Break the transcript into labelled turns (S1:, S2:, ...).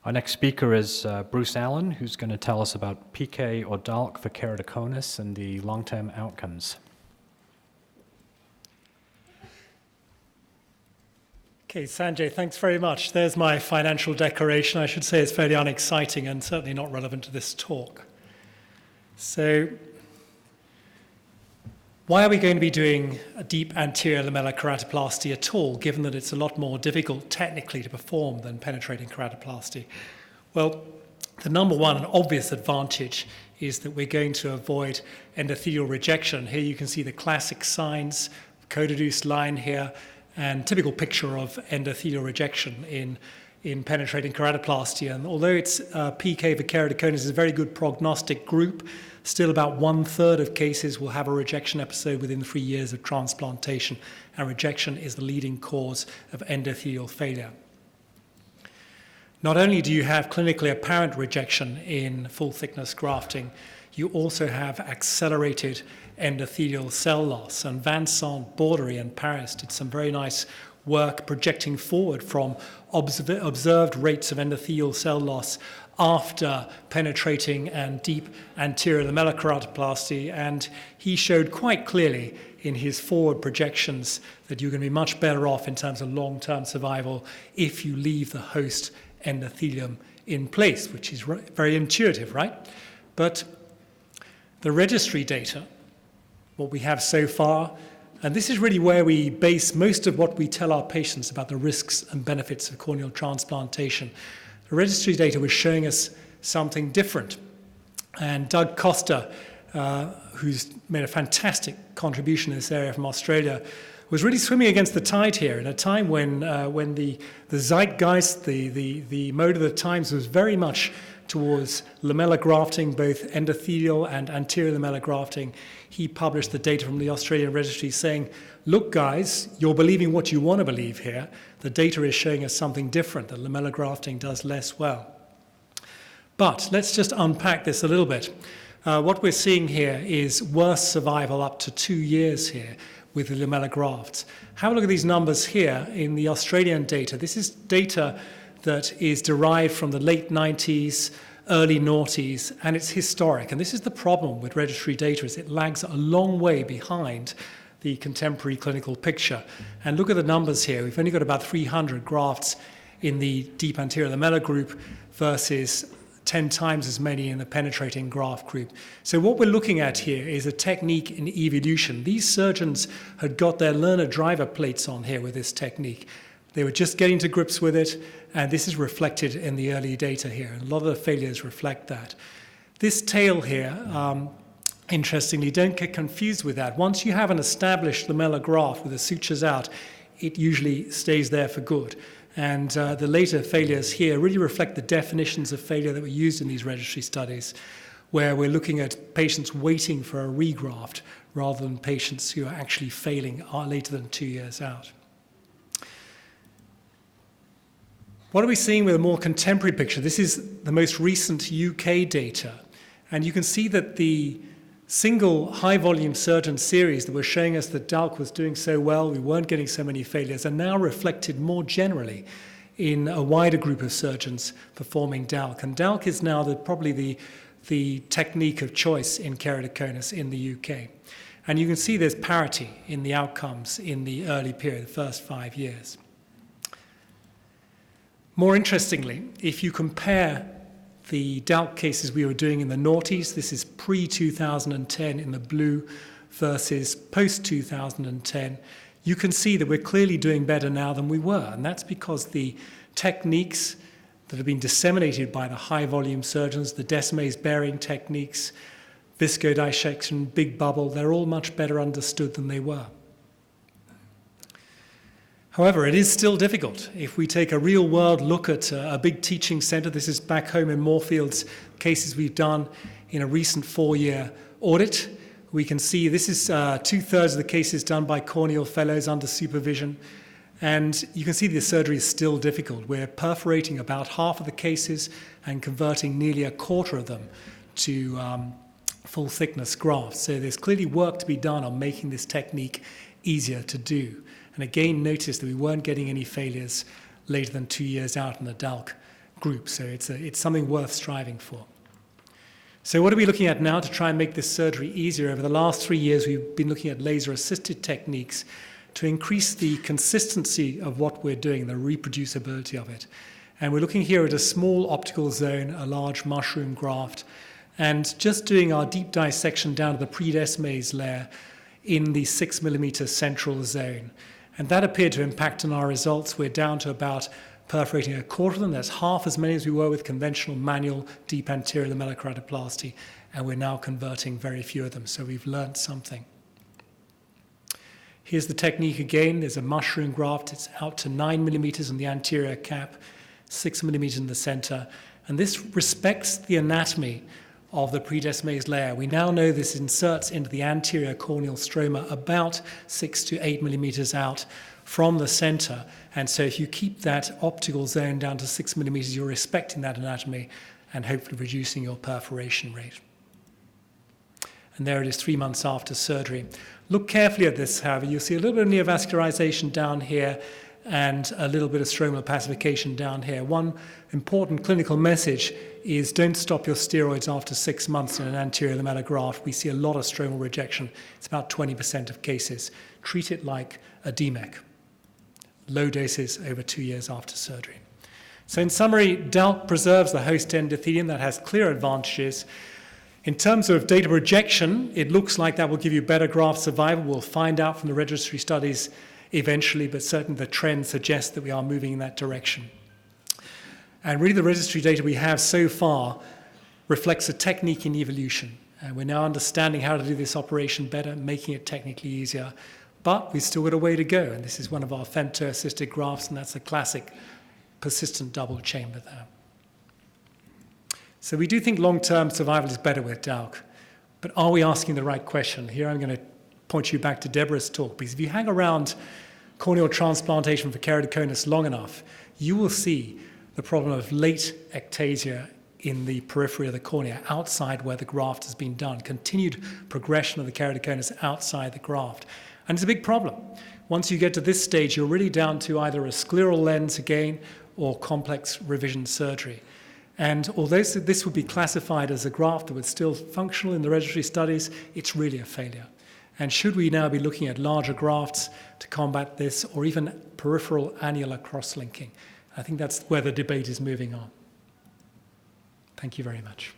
S1: Our next speaker is Bruce Allen, who's going to tell us about PK or DALK for keratoconus and the long-term outcomes.
S2: Okay, Sanjay, thanks very much. There's my financial declaration. I should say it's fairly unexciting and certainly not relevant to this talk. So, why are we going to be doing a deep anterior lamellar keratoplasty at all, given that it's a lot more difficult technically to perform than penetrating keratoplasty? Well, the number one and obvious advantage is that we're going to avoid endothelial rejection. Here you can see the classic signs, co-deduced line here, and typical picture of endothelial rejection in penetrating keratoplasty. And although it's PK for keratoconus is a very good prognostic group, still about 1/3 of cases will have a rejection episode within 3 years of transplantation, and rejection is the leading cause of endothelial failure. Not only do you have clinically apparent rejection in full-thickness grafting, you also have accelerated endothelial cell loss. And Vincent Bordery and Paris did some very nice work projecting forward from observed rates of endothelial cell loss after penetrating and deep anterior lamellar keratoplasty, and he showed quite clearly in his forward projections that you're going to be much better off in terms of long-term survival if you leave the host endothelium in place, which is very intuitive, right? But the registry data, what we have so far, and this is really where we base most of what we tell our patients about the risks and benefits of corneal transplantation. The registry data was showing us something different. And Doug Costa, who's made a fantastic contribution in this area from Australia, was really swimming against the tide here in a time when the zeitgeist, the mode of the times was very much towards lamellar grafting, both endothelial and anterior lamellar grafting. He published the data from the Australian registry saying, look guys, you're believing what you want to believe here. The data is showing us something different, that lamellar grafting does less well. But let's just unpack this a little bit. What we're seeing here is worse survival up to 2 years here with the lamellar grafts. Have a look at these numbers here in the Australian data. This is data that is derived from the late 90s, early noughties, and it's historic. And this is the problem with registry data, is it lags a long way behind the contemporary clinical picture. And look at the numbers here. We've only got about 300 grafts in the deep anterior lamellar group versus 10 times as many in the penetrating graft group. So what we're looking at here is a technique in evolution. These surgeons had got their learner driver plates on here with this technique. They were just getting to grips with it, and this is reflected in the early data here. And a lot of the failures reflect that. This tail here, interestingly, don't get confused with that. Once you have an established lamellar graft with the sutures out, it usually stays there for good. And the later failures here really reflect the definitions of failure that were used in these registry studies, where we're looking at patients waiting for a regraft rather than patients who are actually failing later than 2 years out. What are we seeing with a more contemporary picture? This is the most recent UK data. And you can see that the single high-volume surgeon series that were showing us that DALK was doing so well, we weren't getting so many failures, are now reflected more generally in a wider group of surgeons performing DALK. And DALK is now probably the technique of choice in keratoconus in the UK. And you can see there's parity in the outcomes in the early period, the first 5 years. More interestingly, if you compare the DALK cases we were doing in the noughties, this is pre-2010 in the blue versus post-2010, you can see that we're clearly doing better now than we were. And that's because the techniques that have been disseminated by the high-volume surgeons, the Decimase-bearing techniques, viscodissection, big bubble, they're all much better understood than they were. However, it is still difficult. If we take a real-world look at a big teaching center, this is back home in Moorfields, cases we've done in a recent 4-year audit. We can see this is 2/3 of the cases done by corneal fellows under supervision. And you can see the surgery is still difficult. We're perforating about half of the cases and converting nearly a quarter of them to full-thickness grafts. So there's clearly work to be done on making this technique easier to do. And again, notice that we weren't getting any failures later than 2 years out in the DALK group. So it's something worth striving for. So what are we looking at now to try and make this surgery easier? Over the last 3 years, we've been looking at laser-assisted techniques to increase the consistency of what we're doing, the reproducibility of it. And we're looking here at a small optical zone, a large mushroom graft, and just doing our deep dissection down to the predesmase layer in the 6 millimeter central zone. And that appeared to impact on our results. We're down to about perforating a quarter of them. That's half as many as we were with conventional manual deep anterior lamellar keratoplasty, and we're now converting very few of them, so we've learned something. Here's the technique again. There's a mushroom graft. It's out to 9 millimeters in the anterior cap, 6 millimeters in the center, and this respects the anatomy of the predesmase layer. We now know this inserts into the anterior corneal stroma about 6 to 8 millimeters out from the center. And so if you keep that optical zone down to 6 millimeters, you're respecting that anatomy and hopefully reducing your perforation rate. And there it is 3 months after surgery. Look carefully at this, however. You'll see a little bit of neovascularization down here and a little bit of stromal opacification down here. One important clinical message is don't stop your steroids after 6 months in an anterior lamellar graft. We see a lot of stromal rejection. It's about 20% of cases. Treat it like a DMEC. Low doses over 2 years after surgery. So in summary, DALK preserves the host endothelium. That has clear advantages. In terms of data rejection, it looks like that will give you better graft survival. We'll find out from the registry studies eventually, but certainly the trend suggests that we are moving in that direction. And really the registry data we have so far reflects a technique in evolution. And we're now understanding how to do this operation better, making it technically easier. But we've still got a way to go, and this is one of our femto-assisted grafts, and that's a classic persistent double chamber there. So we do think long-term survival is better with DALK, but are we asking the right question? Here I'm going to point you back to Deborah's talk, because if you hang around corneal transplantation for keratoconus long enough, you will see the problem of late ectasia in the periphery of the cornea, outside where the graft has been done, continued progression of the keratoconus outside the graft. And it's a big problem. Once you get to this stage, you're really down to either a scleral lens again or complex revision surgery. And although this would be classified as a graft that was still functional in the registry studies, it's really a failure. And should we now be looking at larger grafts to combat this, or even peripheral annular cross-linking? I think that's where the debate is moving on. Thank you very much.